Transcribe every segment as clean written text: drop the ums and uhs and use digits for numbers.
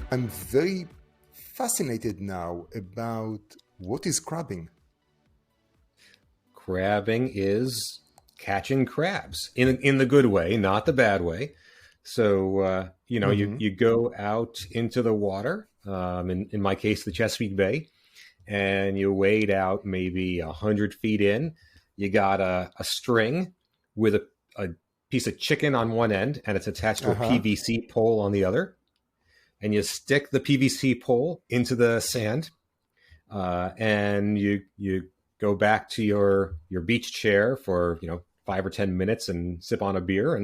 I'm very fascinated now about what is crabbing. Crabbing is catching crabs in the good way, not the bad way. So, you go out into the water, in my case, the Chesapeake Bay, and you wade out maybe 100 feet in. You got a string with a piece of chicken on one end, and it's attached to a PVC pole on the other. And you stick the PVC pole into the sand, and you go back to your beach chair for 5 or 10 minutes and sip on a beer.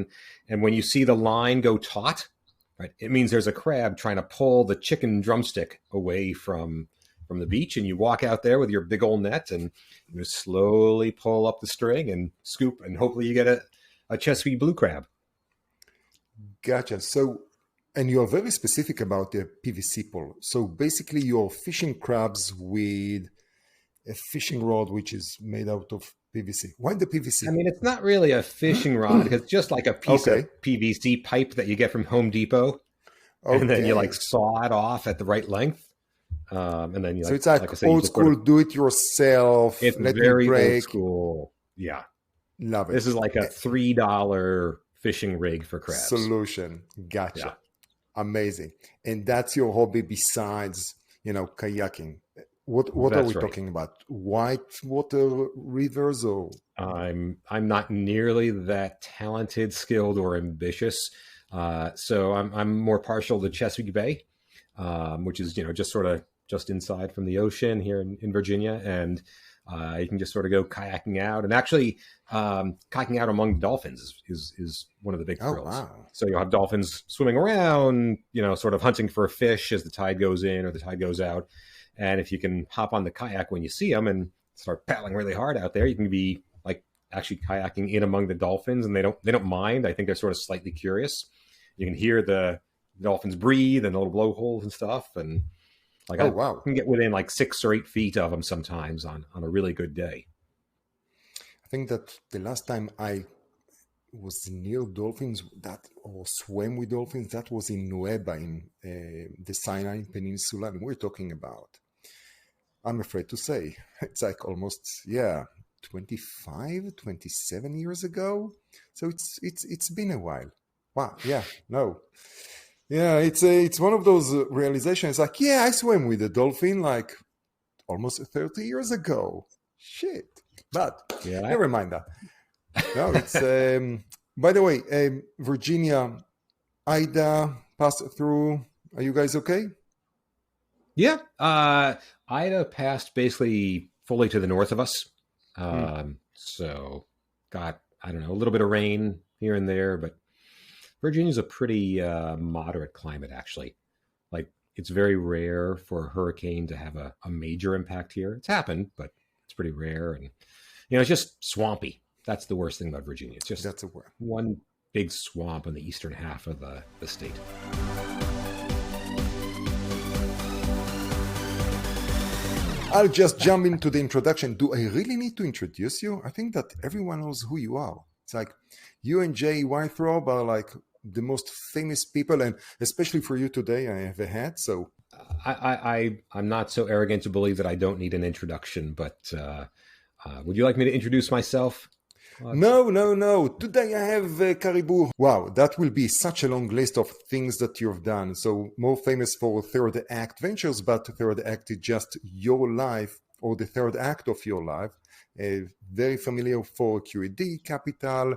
And when you see the line go taut, right, it means there's a crab trying to pull the chicken drumstick away from the beach. And you walk out there with your big old net and you slowly pull up the string and scoop, and hopefully you get a Chesapeake blue crab. Gotcha. So, and you're very specific about the PVC pole. So basically you're fishing crabs with a fishing rod, which is made out of PVC. Why the PVC? I mean, it's not really a fishing rod. It's just like a piece of PVC pipe that you get from Home Depot. And then you saw it off at the right length. And then so it's like I say, old school, do it yourself. It's very old school. Yeah. Love it. This is like a $3 fishing rig for crabs. Solution. Gotcha. Yeah. Amazing. And that's your hobby besides, kayaking. What are we talking about? Whitewater rivers or? I'm not nearly that talented, skilled, or ambitious. So I'm more partial to Chesapeake Bay, which is, just inside from the ocean here in Virginia. And you can just sort of go kayaking out, and actually kayaking out among dolphins is one of the big thrills. Wow. So you'll have dolphins swimming around, sort of hunting for a fish as the tide goes in or the tide goes out. And if you can hop on the kayak when you see them and start paddling really hard out there, you can be like actually kayaking in among the dolphins, and they don't mind. I think they're sort of slightly curious. You can hear the dolphins breathe and little blowholes and stuff. And I can get within like 6 or 8 feet of them sometimes on a really good day. I think that the last time I was near dolphins or swam with dolphins, that was in Nueva in the Sinai Peninsula. And we're talking about, I'm afraid to say, it's like almost, 25, 27 years ago. So it's been a while. Wow. Yeah, no. Yeah, it's one of those realizations like, I swam with a dolphin like almost 30 years ago. Shit. But never mind that. No, it's, by the way, Virginia, Ida passed through. Are you guys okay? Yeah. Ida passed basically fully to the north of us. So got, I don't know, a little bit of rain here and there, but Virginia's a pretty moderate climate, actually. Like, it's very rare for a hurricane to have a major impact here. It's happened, but it's pretty rare. And, it's just swampy. That's the worst thing about Virginia. It's just one big swamp in the eastern half of the state. I'll just jump into the introduction. Do I really need to introduce you? I think that everyone knows who you are. It's like you and Jay Weintraub are like the most famous people, and especially for you today, I have a hat. So I'm not so arrogant to believe that I don't need an introduction, but would you like me to introduce myself? No. Today I have Caribou. Wow, that will be such a long list of things that you've done. So more famous for Third Act Ventures, but Third Act is just your life or the third act of your life. Very familiar for QED Capital,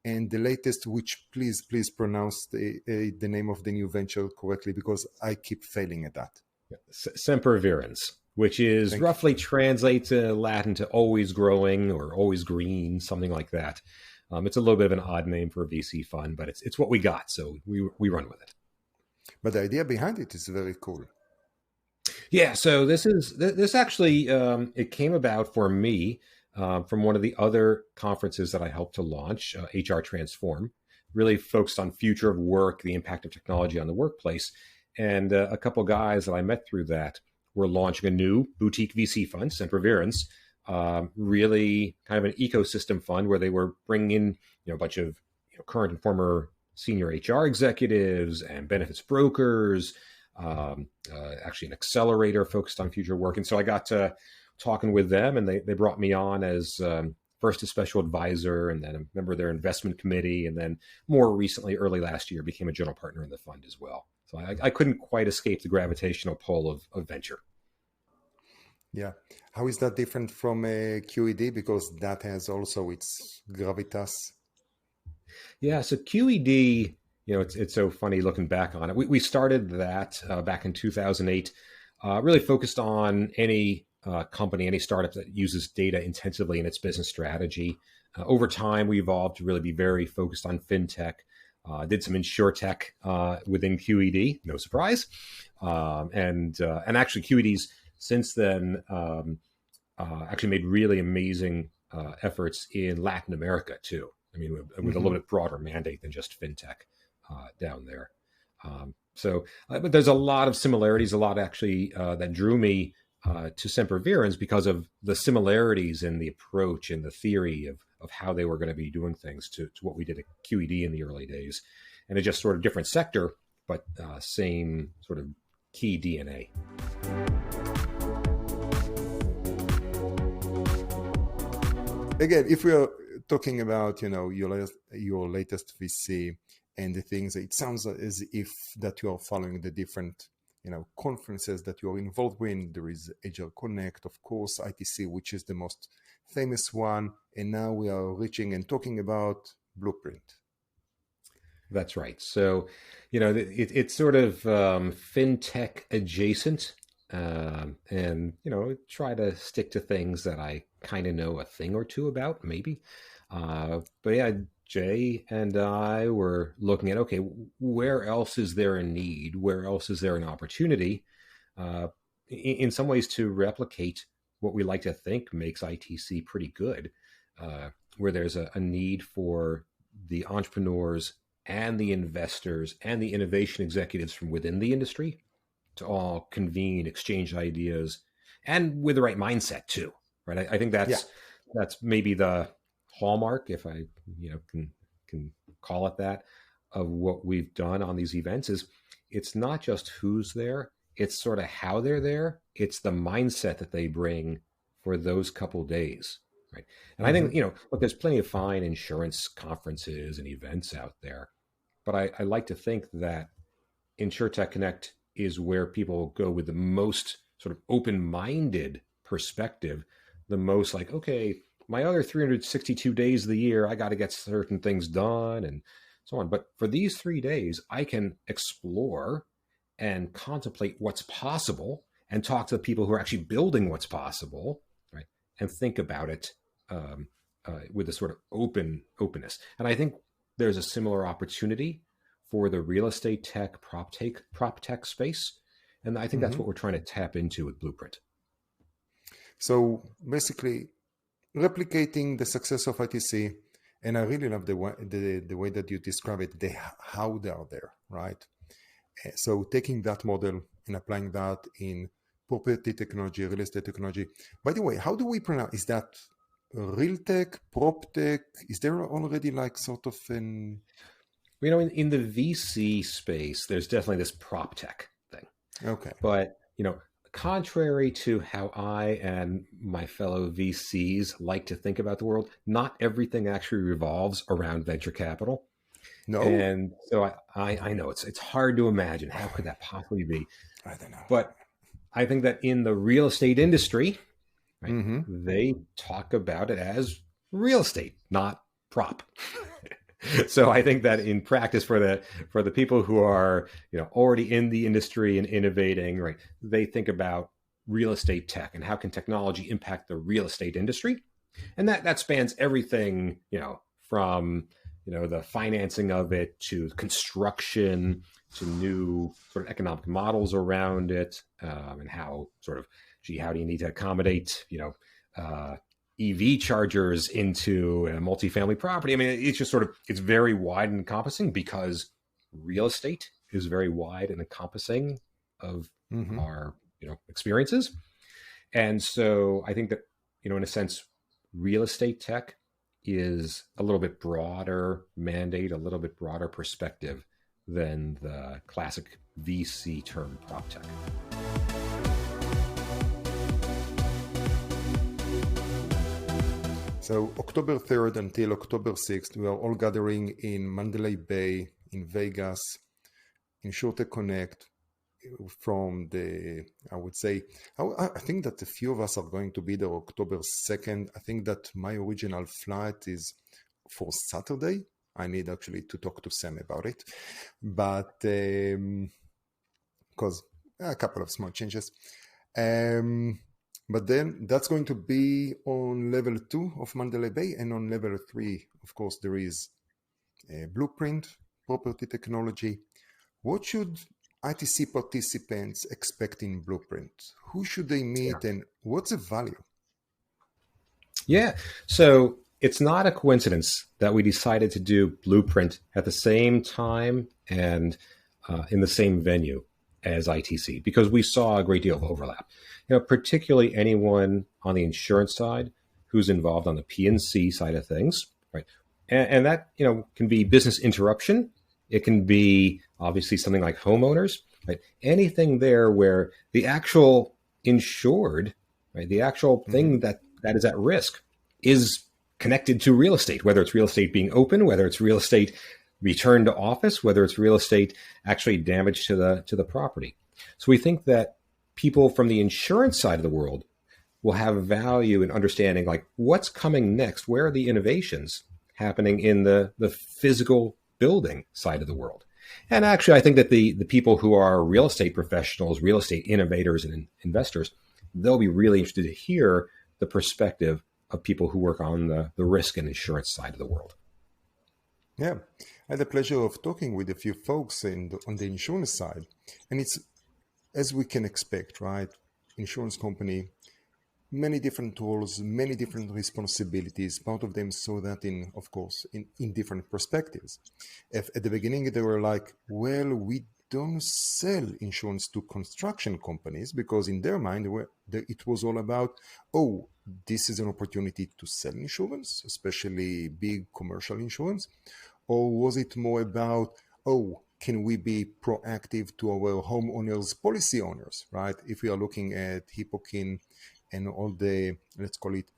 and the latest, which please pronounce the name of the new venture correctly, because I keep failing at that. SemperVirens, which is roughly translates to Latin to always growing or always green, something like that. It's a little bit of an odd name for a VC fund, but it's what we got, so we run with it. But the idea behind it is very cool. Yeah, so this actually it came about for me from one of the other conferences that I helped to launch, HR Transform, really focused on future of work, the impact of technology on the workplace. And a couple guys that I met through that were launching a new boutique VC fund, SemperVirens, really kind of an ecosystem fund where they were bringing in a bunch of current and former senior HR executives and benefits brokers, actually an accelerator focused on future work. And so I got to talking with them, and they brought me on as first a special advisor, and then a member of their investment committee, and then more recently, early last year, became a general partner in the fund as well. So I couldn't quite escape the gravitational pull of venture. Yeah. How is that different from QED? Because that has also its gravitas. Yeah. So QED, it's so funny looking back on it. We started that back in 2008, really focused on any company, any startup that uses data intensively in its business strategy. Over time, we evolved to really be very focused on fintech. Did some InsureTech within QED, no surprise, and actually QED's since then actually made really amazing efforts in Latin America too. I mean, with a little bit broader mandate than just fintech down there. But there's a lot of similarities, a lot actually that drew me to SemperVirens because of the similarities in the approach and the theory of how they were going to be doing things to what we did at QED in the early days. And it's just sort of different sector, but same sort of key DNA. Again, if we are talking about, your latest VC and the things, it sounds as if that you are following the different conferences that you're involved in. There is InsureTech Connect, of course, ITC, which is the most famous one. And now we are reaching and talking about Blueprint. That's right. So, it's sort of fintech adjacent, and, try to stick to things that I kind of know a thing or two about, maybe. But yeah, Jay and I were looking at, okay, where else is there a need? Where else is there an opportunity? In some ways to replicate what we like to think makes ITC pretty good, where there's a need for the entrepreneurs and the investors and the innovation executives from within the industry to all convene, exchange ideas, and with the right mindset too, right? I think that's maybe the hallmark, if I can call it that, of what we've done on these events. Is it's not just who's there, it's sort of how they're there. It's the mindset that they bring for those couple days, right? And I think, look, there's plenty of fine insurance conferences and events out there, but I like to think that InsureTech Connect is where people go with the most sort of open-minded perspective, the most like, okay, my other 362 days of the year, I got to get certain things done and so on. But for these 3 days, I can explore and contemplate what's possible and talk to the people who are actually building what's possible, right? And think about it with a sort of openness. And I think there's a similar opportunity for the real estate tech, PropTech space. And I think that's what we're trying to tap into with Blueprint. So basically, replicating the success of ITC, and I really love the way that you describe it, how they are there, right? So taking that model and applying that in property technology, real estate technology. By the way, how do we pronounce? Is that real tech, PropTech? Is there already like sort of an... in the VC space, there's definitely this PropTech thing. Okay. But, contrary to how I and my fellow VCs like to think about the world, not everything actually revolves around venture capital. No. And so I know it's hard to imagine. How could that possibly be? I don't know. But I think that in the real estate industry, right, they talk about it as real estate, not prop. So I think that in practice, for the people who are already in the industry and innovating, right, they think about real estate tech and how can technology impact the real estate industry, and that spans everything from the financing of it to construction to new sort of economic models around it, and how how do you need to accommodate EV chargers into a multifamily property. I mean, it's just it's very wide and encompassing because real estate is very wide and encompassing of our, experiences. And so I think that, in a sense, real estate tech is a little bit broader mandate, a little bit broader perspective than the classic VC term PropTech. So October 3rd until October 6th, we are all gathering in Mandalay Bay, in Vegas, InsureTech Connect. From I would say, I think that a few of us are going to be there October 2nd. I think that my original flight is for Saturday. I need actually to talk to Sam about it. But because a couple of small changes. But then that's going to be on level 2 of Mandalay Bay, and on level 3, of course, there is a Blueprint, property technology. What should ITC participants expect in Blueprint? Who should they meet, and what's the value? Yeah, so it's not a coincidence that we decided to do Blueprint at the same time and in the same venue as ITC, because we saw a great deal of overlap. Particularly anyone on the insurance side who's involved on the P&C side of things, right? And that, can be business interruption. It can be obviously something like homeowners, right? Anything there where the actual insured, right, the actual thing that is at risk is connected to real estate, whether it's real estate being open, whether it's real estate return to office, whether it's real estate actually damage to the property. So we think that people from the insurance side of the world will have value in understanding like what's coming next, where are the innovations happening in the physical building side of the world. And actually, I think that the people who are real estate professionals, real estate innovators and investors, they'll be really interested to hear the perspective of people who work on the risk and insurance side of the world. Yeah, I had the pleasure of talking with a few folks on the insurance side. And it's, as we can expect, right? Insurance company, many different roles, many different responsibilities. Part of them saw that in different perspectives. At the beginning, they were like, well, we don't sell insurance to construction companies, because in their mind, it was all about, oh, this is an opportunity to sell insurance, especially big commercial insurance. Or was it more about, oh, can we be proactive to our homeowners, policy owners, right? If we are looking at Hippocin and all the, let's call it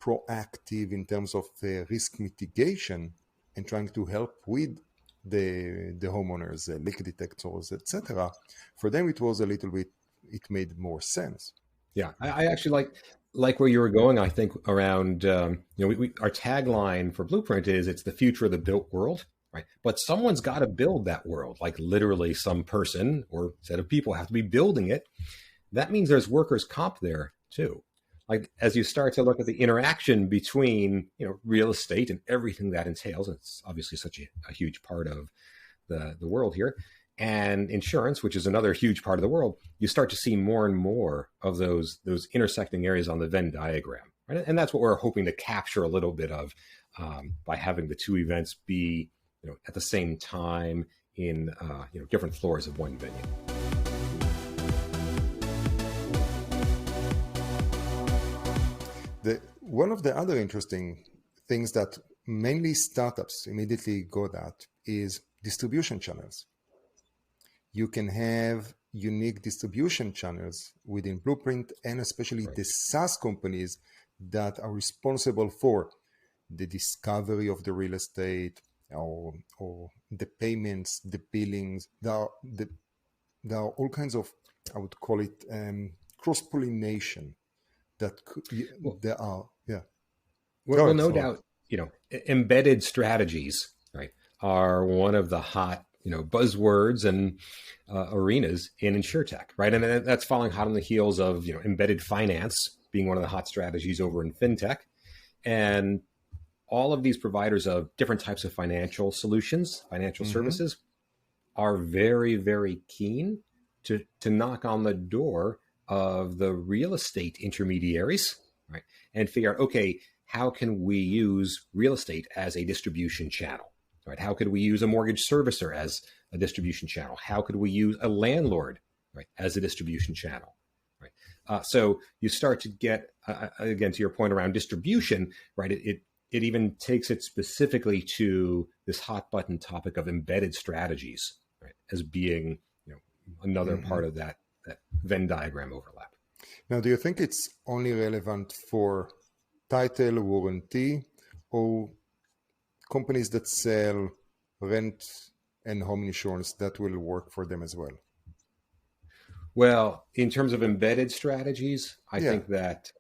proactive in terms of risk mitigation and trying to help with the homeowners, leak detectors, etc. For them, it was a little bit, it made more sense. Yeah, I actually like where you were going. I think around, our tagline for Blueprint is it's the future of the built world. Right. But someone's got to build that world, like literally some person or set of people have to be building it. That means there's workers' comp there too. Like as you start to look at the interaction between, real estate and everything that entails, it's obviously such a huge part of the world here, and insurance, which is another huge part of the world, you start to see more and more of those intersecting areas on the Venn diagram. Right. And that's what we're hoping to capture a little bit of by having the two events be at the same time in different floors of one venue. One of the other interesting things that mainly startups immediately got at is distribution channels. You can have unique distribution channels within Blueprint, and especially the SaaS companies that are responsible for the discovery of the real estate, or the payments, the billings. There are all kinds of, I would call it cross-pollination that there are. Yeah. Well, no doubt, embedded strategies, right, are one of the hot, buzzwords and arenas in InsureTech, right? And that's following hot on the heels of, embedded finance being one of the hot strategies over in FinTech. And all of these providers of different types of financial solutions, financial services, are very, very keen to knock on the door of the real estate intermediaries, right? And figure out, okay, how can we use real estate as a distribution channel, right? How could we use a mortgage servicer as a distribution channel? How could we use a landlord, right, as a distribution channel, right? So you start to get, again, to your point around distribution, right? It even takes it specifically to this hot button topic of embedded strategies, right, as being another part of that Venn diagram overlap. Now, do you think it's only relevant for title, warranty, or companies that sell rent and home insurance, that will work for them as well? Well, in terms of embedded strategies, I think that,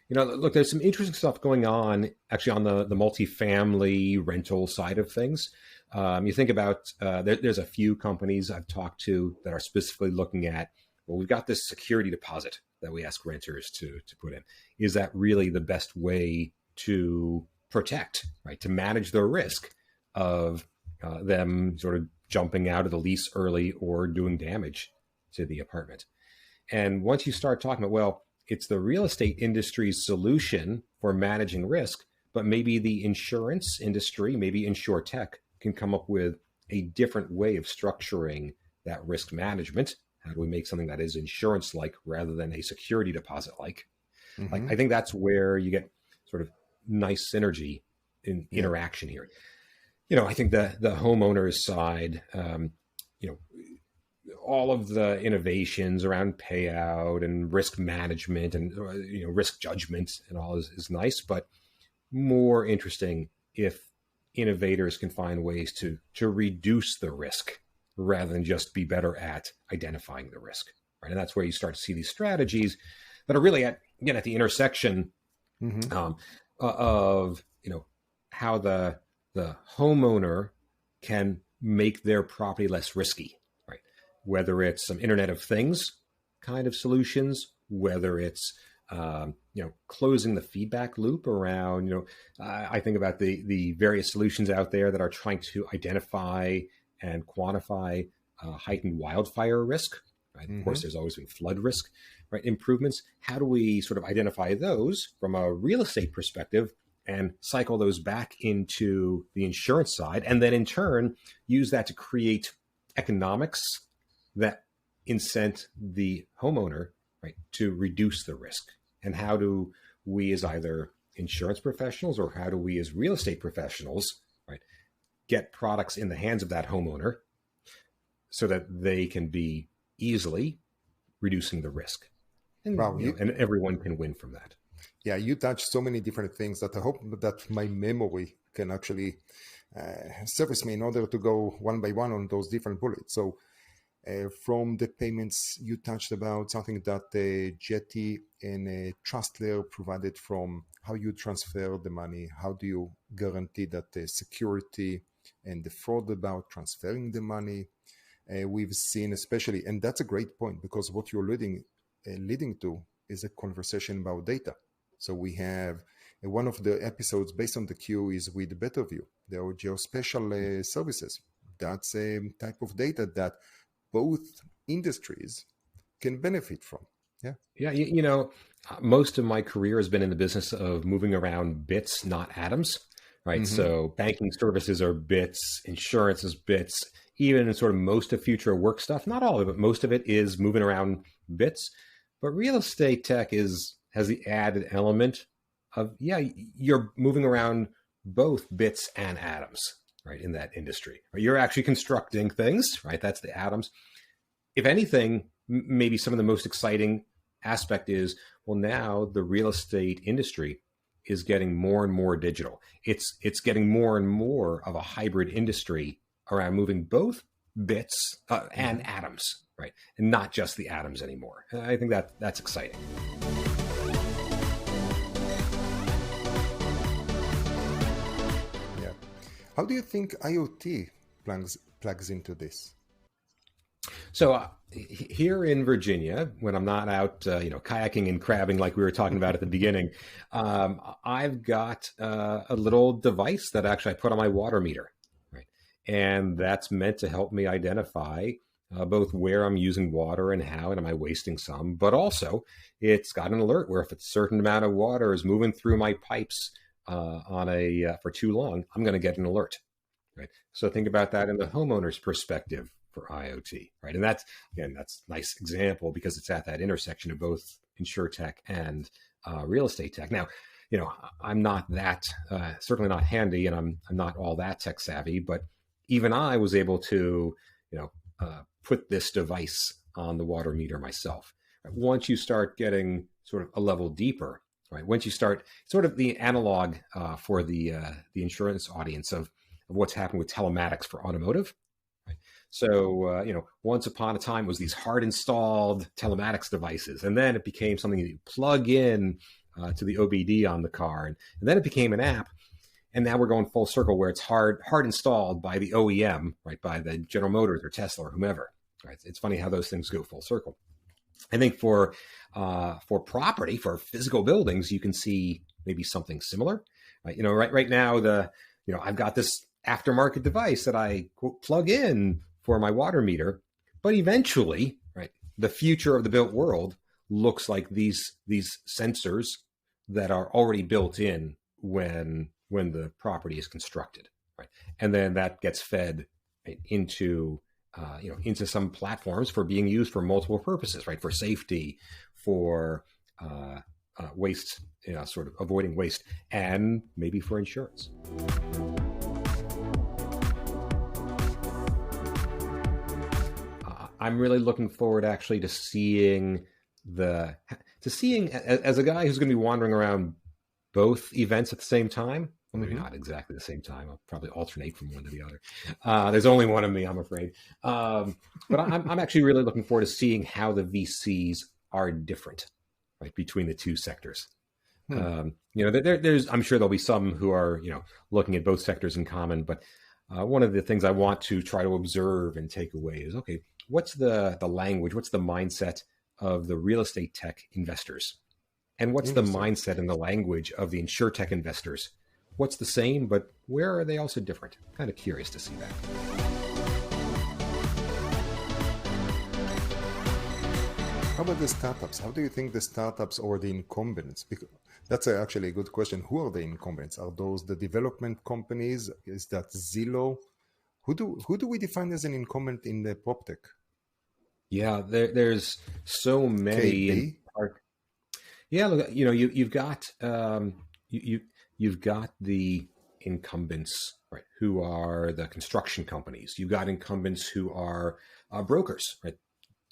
look, there's some interesting stuff going on actually on the multifamily rental side of things. You think about, there's a few companies I've talked to that are specifically looking at, well, we've got this security deposit that we ask renters to put in. Is that really the best way to protect, right? To manage the risk of them sort of jumping out of the lease early or doing damage to the apartment. And once you start talking about, well, it's the real estate industry's solution for managing risk, but maybe the insurance industry, maybe InsureTech can come up with a different way of structuring that risk management. How do we make something that is insurance-like rather than a security deposit-like? Like, I think that's where you get sort of nice synergy in interaction here. I think the homeowners side, all of the innovations around payout and risk management and risk judgment and all is nice, but more interesting if innovators can find ways to reduce the risk rather than just be better at identifying the risk, right? And that's where you start to see these strategies that are really at the intersection of how the homeowner can make their property less risky, right? Whether it's some Internet of Things kind of solutions, whether it's closing the feedback loop around, I think about the various solutions out there that are trying to identify and quantify heightened wildfire risk, right? Of course, there's always been flood risk, right? Improvements. How do we sort of identify those from a real estate perspective and cycle those back into the insurance side, and then in turn use that to create economics that incent the homeowner, right, to reduce the risk? And how do we as either insurance professionals or how do we as real estate professionals, right, get products in the hands of that homeowner so that they can be easily reducing the risk? And, and everyone can win from that. Yeah, you touched so many different things that I hope that my memory can actually service me in order to go one by one on those different bullets. So from the payments, you touched about something that Jetty and Trustler provided, from how you transfer the money, how do you guarantee that the security and the fraud about transferring the money. We've seen especially, and that's a great point, because what you're leading to is a conversation about data. So we have one of the episodes based on the queue is with BetterView, their geospatial services. That's a type of data that both industries can benefit from. Yeah, most of my career has been in the business of moving around bits, not atoms, right? So banking services are bits, insurance is bits, even in sort of most of future work stuff, not all of it, but most of it is moving around bits. But real estate tech has the added element of, you're moving around both bits and atoms, right, in that industry. You're actually constructing things, right? That's the atoms. If anything, maybe some of the most exciting aspect is, well, now the real estate industry is getting more and more digital. It's getting more and more of a hybrid industry around moving both bits and atoms, right? And not just the atoms anymore. I think that's exciting. Yeah. How do you think IoT plugs into this? So here in Virginia, when I'm not out, kayaking and crabbing like we were talking about at the beginning, I've got a little device that actually I put on my water meter, right? And that's meant to help me identify both where I'm using water and how, and am I wasting some, but also it's got an alert where if a certain amount of water is moving through my pipes for too long, I'm going to get an alert, right? So think about that in the homeowner's perspective for IoT, right? And that's a nice example because it's at that intersection of both InsureTech and real estate tech. Now, I'm not that, certainly not handy, and I'm not all that tech savvy, but even I was able to, put this device on the water meter myself. Once you start getting sort of a level deeper, right? Once you start sort of the analog for the insurance audience of what's happened with telematics for automotive. Right? So, once upon a time it was these hard installed telematics devices, and then it became something that you plug in to the OBD on the car, and then it became an app. And now we're going full circle where it's hard installed by the OEM, right? By the General Motors or Tesla or whomever. Right? It's funny how those things go full circle. I think for property, for physical buildings, you can see maybe something similar. Right now, I've got this aftermarket device that I plug in for my water meter, but eventually, right, the future of the built world looks like these sensors that are already built in when the property is constructed, right, and then that gets fed right, into some platforms for being used for multiple purposes, right? For safety, for waste, sort of avoiding waste, and maybe for insurance. I'm really looking forward actually to seeing as a guy who's going to be wandering around both events at the same time. Well, maybe not exactly the same time. I'll probably alternate from one to the other. There's only one of me, I'm afraid. But I'm actually really looking forward to seeing how the VCs are different, right, between the two sectors. There's I'm sure there'll be some who are looking at both sectors in common. But one of the things I want to try to observe and take away is, okay, what's the language? What's the mindset of the real estate tech investors? And what's the mindset and the language of the InsureTech investors? What's the same, but where are they also different? Kind of curious to see that. How about the startups? How do you think the startups or the incumbents? Because that's actually a good question. Who are the incumbents? Are those the development companies? Is that Zillow? Who do we define as an incumbent in the PropTech? Yeah, there's so many. Yeah, look, you've got you've got the incumbents, right, who are the construction companies. You've got incumbents who are brokers, right?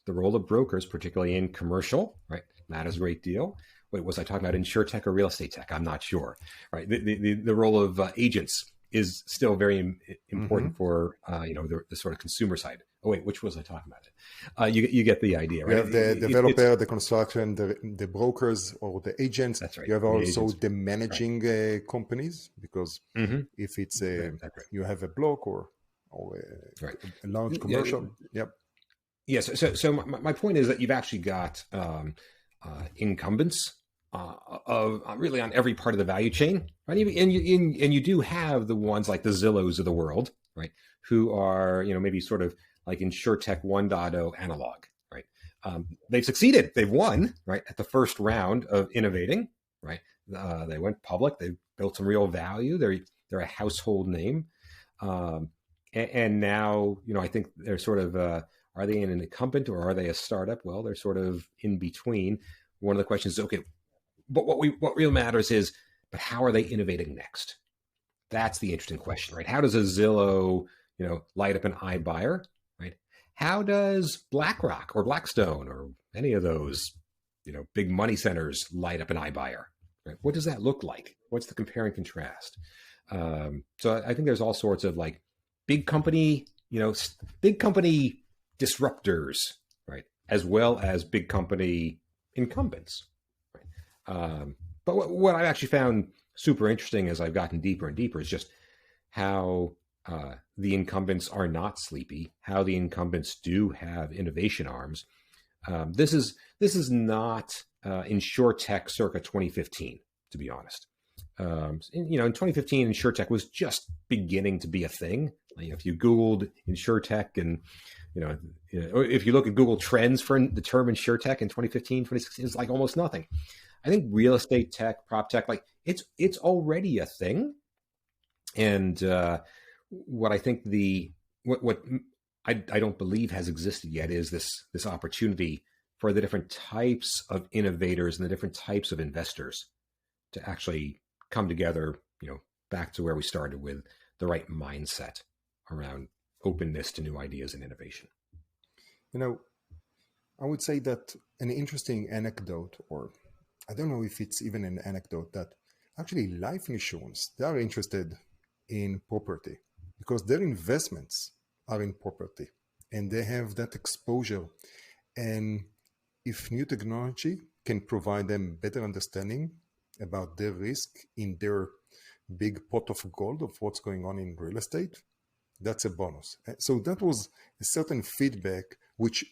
The role of brokers, particularly in commercial, right, matters a great deal. Wait, was I talking about InsureTech or RealEstateTech? I'm not sure, right? The role of agents is still very important for the sort of consumer side. Oh wait, which was I talking about? You get the idea, right? You have the developer, the construction, the brokers, or the agents. That's right. You have also the managing companies, because if it's you have a block or a large commercial. Yep. Yes. So my point is that you've actually got incumbents of really on every part of the value chain, right? And you do have the ones like the Zillows of the world, right, who are maybe sort of like InsureTech 1.0 analog, right? They've succeeded. They've won, right, at the first round of innovating, right? They went public. They built some real value. They're a household name, and now I think they're sort of are they an incumbent or are they a startup? Well, they're sort of in between. One of the questions is, okay, but what real matters is, but how are they innovating next? That's the interesting question, right? How does a Zillow light up an iBuyer, right? How does BlackRock or Blackstone or any of those, big money centers light up an iBuyer, right? What does that look like? What's the compare and contrast? So I think there's all sorts of like big company disruptors, right? As well as big company incumbents, right? But what I've actually found super interesting as I've gotten deeper and deeper is just how the incumbents are not sleepy, how the incumbents do have innovation arms. This is not InsureTech circa 2015, to be honest. In 2015, InsureTech was just beginning to be a thing. If you Googled InsureTech and if you look at Google Trends for the term InsureTech in 2015, 2016, it's like almost nothing. I think real estate tech, PropTech, like it's already a thing. And what I think what I don't believe has existed yet is this opportunity for the different types of innovators and the different types of investors actually come together, back to where we started with the right mindset around openness to new ideas and innovation. I would say that an interesting anecdote, or I don't know if it's even an anecdote, that actually life insurance, they are interested in property because their investments are in property and they have that exposure. And if new technology can provide them better understanding about their risk in their big pot of gold of what's going on in real estate, that's a bonus. So that was a certain feedback, which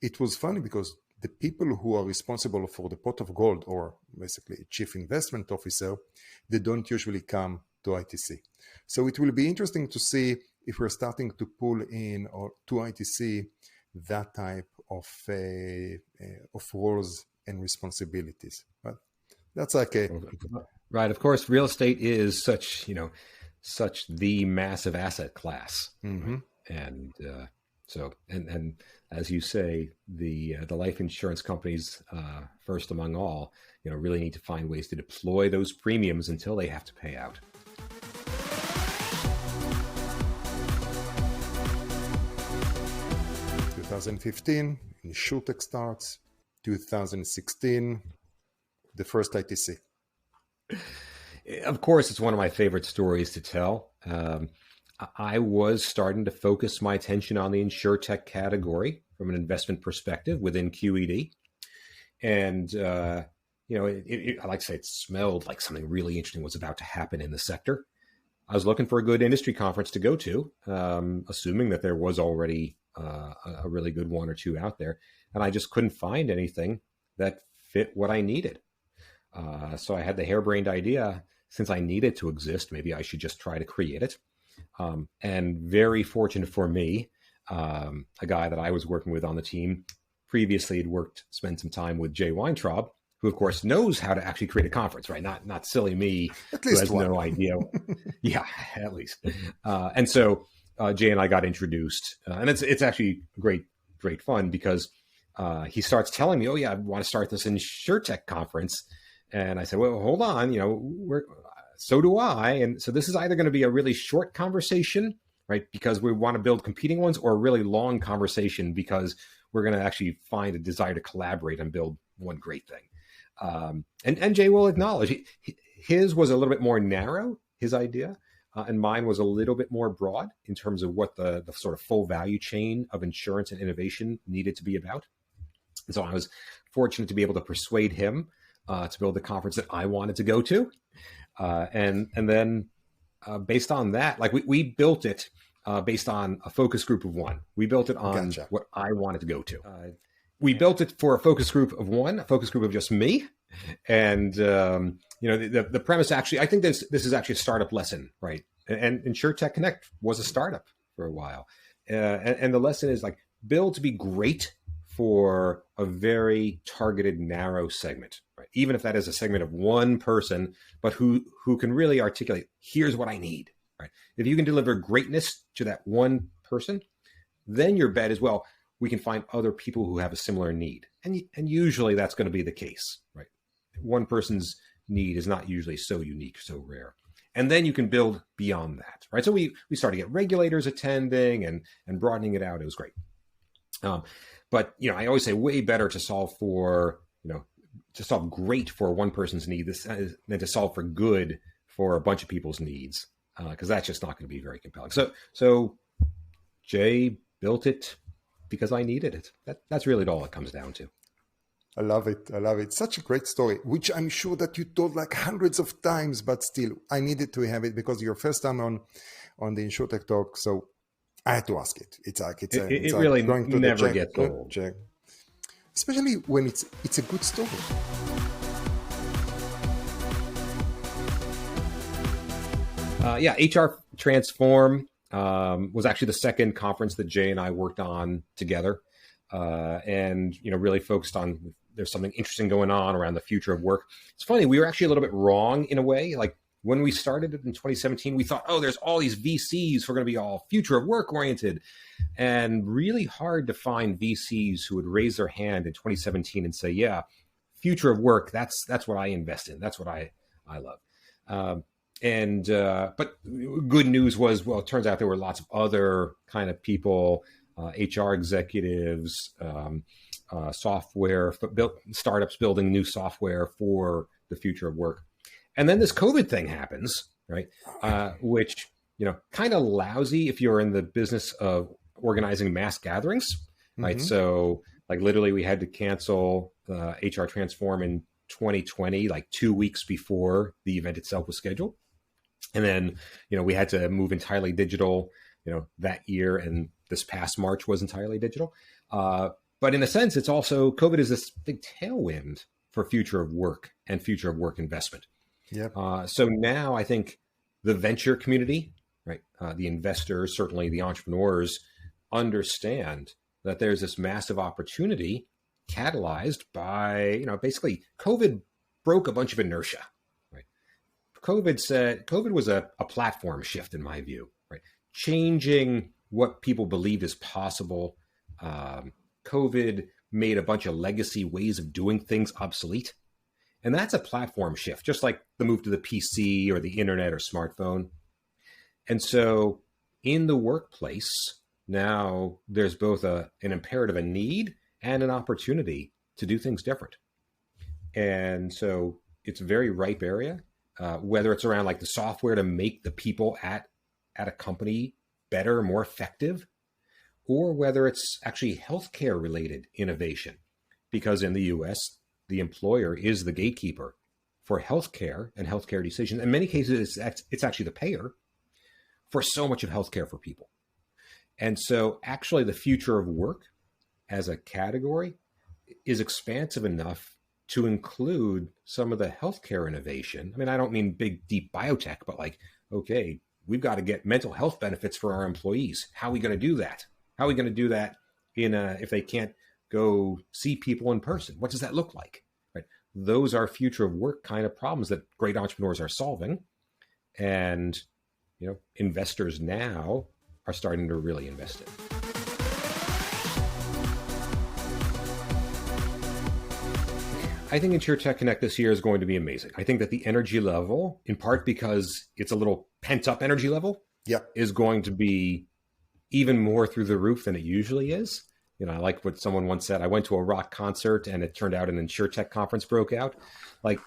it was funny because the people who are responsible for the pot of gold, or basically chief investment officer, they don't usually come to ITC. So it will be interesting to see if we're starting to pull in or to ITC that type of roles and responsibilities. But that's like a right. Of course, real estate is such the massive asset class, right? And so as you say, the life insurance companies, first among all, really need to find ways to deploy those premiums until they have to pay out. In 2015, InsureTech starts. 2016, the first ITC. Of course, it's one of my favorite stories to tell. I was starting to focus my attention on the InsureTech category from an investment perspective within QED. And, I like to say it smelled like something really interesting was about to happen in the sector. I was looking for a good industry conference to go to, assuming that there was already a really good one or two out there. And I just couldn't find anything that fit what I needed. So I had the harebrained idea, since I needed to exist, maybe I should just try to create it. And very fortunate for me, a guy that I was working with on the team previously had spent some time with Jay Weintraub, who of course knows how to actually create a conference, right? Not silly me, who has no idea. Yeah, at least. And so Jay and I got introduced, and it's actually great fun because he starts telling me, "Oh yeah, I want to start this InsureTech conference." And I said, "Well, hold on, so do I." And so this is either going to be a really short conversation, right, because we want to build competing ones, or a really long conversation because we're going to actually find a desire to collaborate and build one great thing. And Jay will acknowledge his was a little bit more narrow, his idea, and mine was a little bit more broad in terms of what the sort of full value chain of insurance and innovation needed to be about. And so I was fortunate to be able to persuade him to build the conference that I wanted to go to. And then based on that, like we built it based on a focus group of one. We built it on what I wanted to go to. We built it for a focus group of one, a focus group of just me. And, the premise actually, I think this is actually a startup lesson, right? And InsureTech Connect was a startup for a while. And the lesson is like, build to be great for a very targeted, narrow segment, right? Even if that is a segment of one person, but who can really articulate, here's what I need, right? If you can deliver greatness to that one person, then your bet is, well, we can find other people who have a similar need. And usually that's going to be the case, right? One person's need is not usually so unique, so rare. And then you can build beyond that, right? So we started to get regulators attending and broadening it out. It was great. But, I always say way better to solve for, to solve great for one person's need than to solve for good for a bunch of people's needs, because that's just not going to be very compelling. So Jay built it because I needed it. That's really all it comes down to. I love it. Such a great story, which I'm sure that you told like hundreds of times, but still, I needed to have it because your first time on the InsureTech talk. So I had to ask it. It really going to never gets old. Especially when it's a good story. HR Transform was actually the second conference that Jay and I worked on together, and really focused on there's something interesting going on around the future of work. It's funny, we were actually a little bit wrong in a way. Like when we started it in 2017, we thought, there's all these VCs who are going to be all future of work oriented, and really hard to find VCs who would raise their hand in 2017 and say, yeah, future of work, that's what I invest in. That's what I I love. But good news was, well, it turns out there were lots of other kind of people, HR executives, startups building new software for the future of work. And then this COVID thing happens, right? Which, kind of lousy if you're in the business of organizing mass gatherings, right? Mm-hmm. So like literally we had to cancel HR Transform in 2020, like 2 weeks before the event itself was scheduled. And then, we had to move entirely digital, that year. And this past March was entirely digital. But in a sense, it's also, COVID is this big tailwind for future of work and future of work investment. Yep. So now I think the venture community, right, the investors, certainly the entrepreneurs, understand that there's this massive opportunity catalyzed by, basically COVID broke a bunch of inertia, right? COVID was a platform shift in my view, right? Changing what people believe is possible. COVID made a bunch of legacy ways of doing things obsolete. And that's a platform shift, just like the move to the PC or the internet or smartphone. And so in the workplace, now there's both an imperative, a need, and an opportunity to do things different. And so it's a very ripe area, whether it's around like the software to make the people at a company better, more effective, or whether it's actually healthcare related innovation, because in the US, the employer is the gatekeeper for healthcare and healthcare decisions. In many cases, it's actually the payer for so much of healthcare for people. And so actually the future of work as a category is expansive enough to include some of the healthcare innovation. I mean, I don't mean big, deep biotech, but like, okay, we've got to get mental health benefits for our employees. How are we going to do that? How are we going to do that if they can't go see people in person? What does that look like? Right? Those are future of work kind of problems that great entrepreneurs are solving. And, investors now are starting to really invest in. I think InsureTech Connect this year is going to be amazing. I think that the energy level, in part because it's a little pent up energy level, is going to be even more through the roof than it usually is. I like what someone once said. I went to a rock concert and it turned out an InsureTech conference broke out. Like,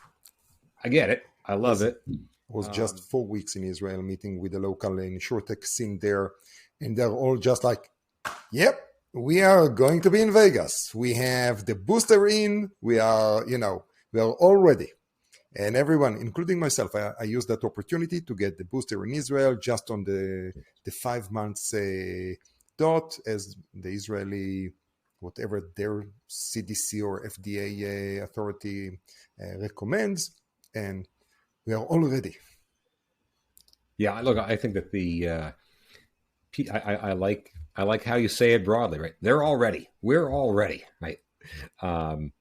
I get it. I love it. I was just 4 weeks in Israel meeting with the local InsureTech scene there. And they're all just like, yep, we are going to be in Vegas. We have the booster in. We are all ready. And everyone, including myself, I used that opportunity to get the booster in Israel just on the 5 months dot, as the Israeli, whatever their CDC or FDA authority recommends. And we are all ready. Yeah, look, I think that I like how you say it broadly, right? They're all ready. We're all ready, right? I'm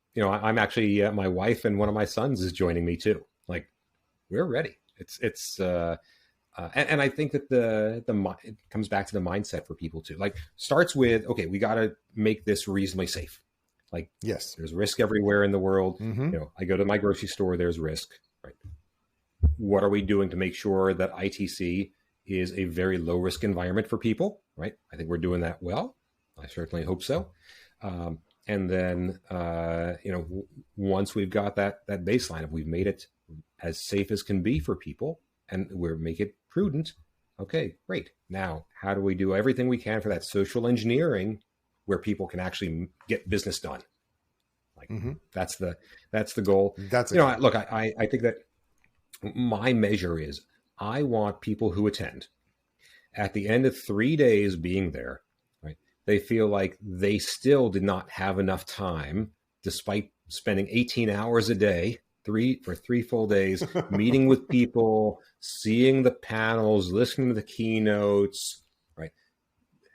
actually my wife and one of my sons is joining me too. Like, we're ready. And I think that it comes back to the mindset for people too. Like, starts with, okay, we got to make this reasonably safe. Like, yes, there's risk everywhere in the world. Mm-hmm. I go to my grocery store, there's risk, right? What are we doing to make sure that ITC is a very low risk environment for people, right? I think we're doing that well. I certainly hope so. And then, once we've got that baseline, if we've made it as safe as can be for people and we make it prudent, okay, great. Now, how do we do everything we can for that social engineering where people can actually get business done? Like, mm-hmm. that's the goal. That's look, I think that my measure is I want people who attend at the end of 3 days being there, right? They feel like they still did not have enough time, despite spending 18 hours a day, for 3 full days, meeting with people, seeing the panels, listening to the keynotes, right?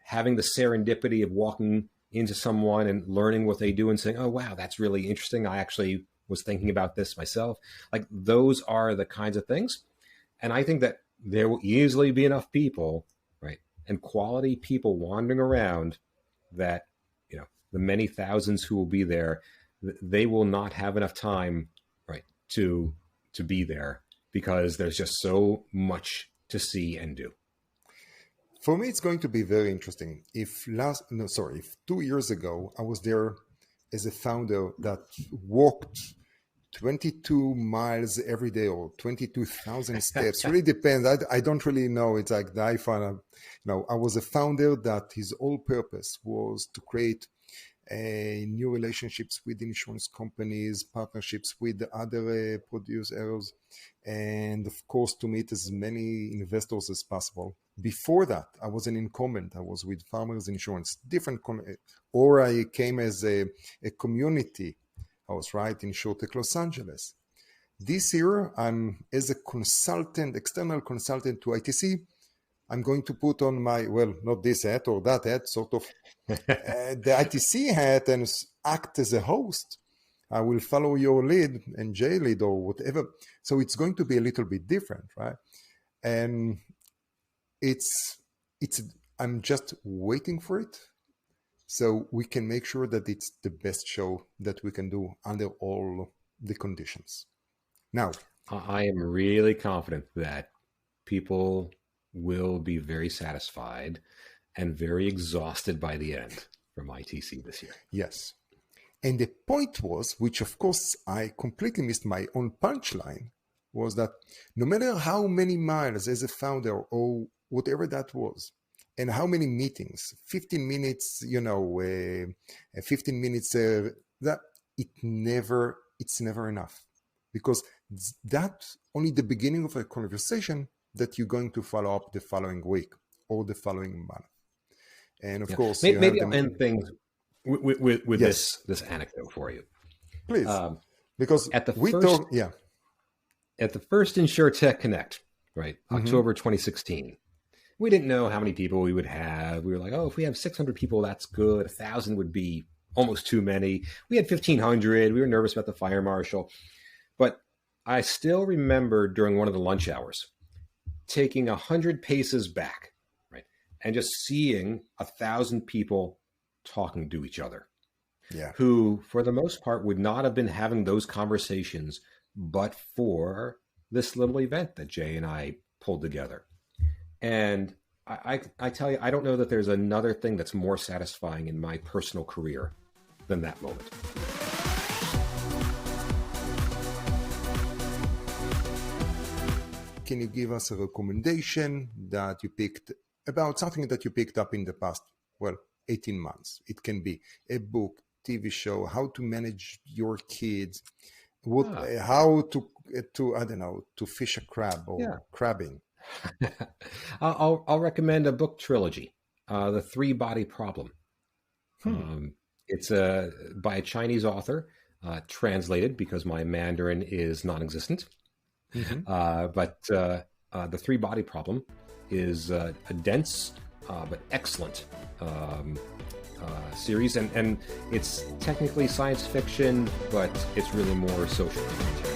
Having the serendipity of walking into someone and learning what they do and saying, oh, wow, that's really interesting. I actually was thinking about this myself. Like, those are the kinds of things. And I think that there will easily be enough people, right, and quality people wandering around that, the many thousands who will be there, they will not have enough time, right, to be there. because there's just so much to see and do. For me, it's going to be very interesting. If 2 years ago, I was there as a founder that walked 22 miles every day or 22,000 steps. Really depends. I don't really know. It's like the iPhone. I was a founder that his whole purpose was to create new relationships with insurance companies, partnerships with other producers, and of course to meet as many investors as possible. Before that, I was an incumbent. I was with Farmers Insurance, or I came as a community house, right, in InsureTech Los Angeles. This year, I'm as a consultant, external consultant to ITC. I'm going to put on my, not this hat or that hat, sort of the ITC hat and act as a host. I will follow your lead and Jay lead or whatever. So it's going to be a little bit different, right? And I'm just waiting for it so we can make sure that it's the best show that we can do under all the conditions. Now, I am really confident that people will be very satisfied and very exhausted by the end from ITC this year. Yes. And the point was, which of course I completely missed my own punchline, was that no matter how many miles as a founder or whatever that was, and how many meetings, 15 minutes, 15 minutes, that it's never enough. Because that's only the beginning of a conversation that you're going to follow up the following week or the following month. And of course, maybe I'll end things with yes. this anecdote for you, please, because at the first InsureTech Connect, right, October 2016, we didn't know how many people we would have. We were like, oh, if we have 600 people, that's good. 1,000 would be almost too many. We had 1,500. We were nervous about the fire marshal, but I still remember during one of the lunch hours taking 100 paces back, right, and just seeing 1,000 people talking to each other, who for the most part would not have been having those conversations but for this little event that Jay and I pulled together. And I tell you, I don't know that there's another thing that's more satisfying in my personal career than that moment. Can you give us a recommendation that you picked about something that you picked up in the past, 18 months? It can be a book, TV show, how to manage your kids, how to I don't know, to fish a crab or crabbing. I'll recommend a book trilogy, The Three-Body Problem. It's by a Chinese author, translated because my Mandarin is non-existent. But The Three-Body Problem is a dense but excellent series, and it's technically science fiction, but it's really more social commentary.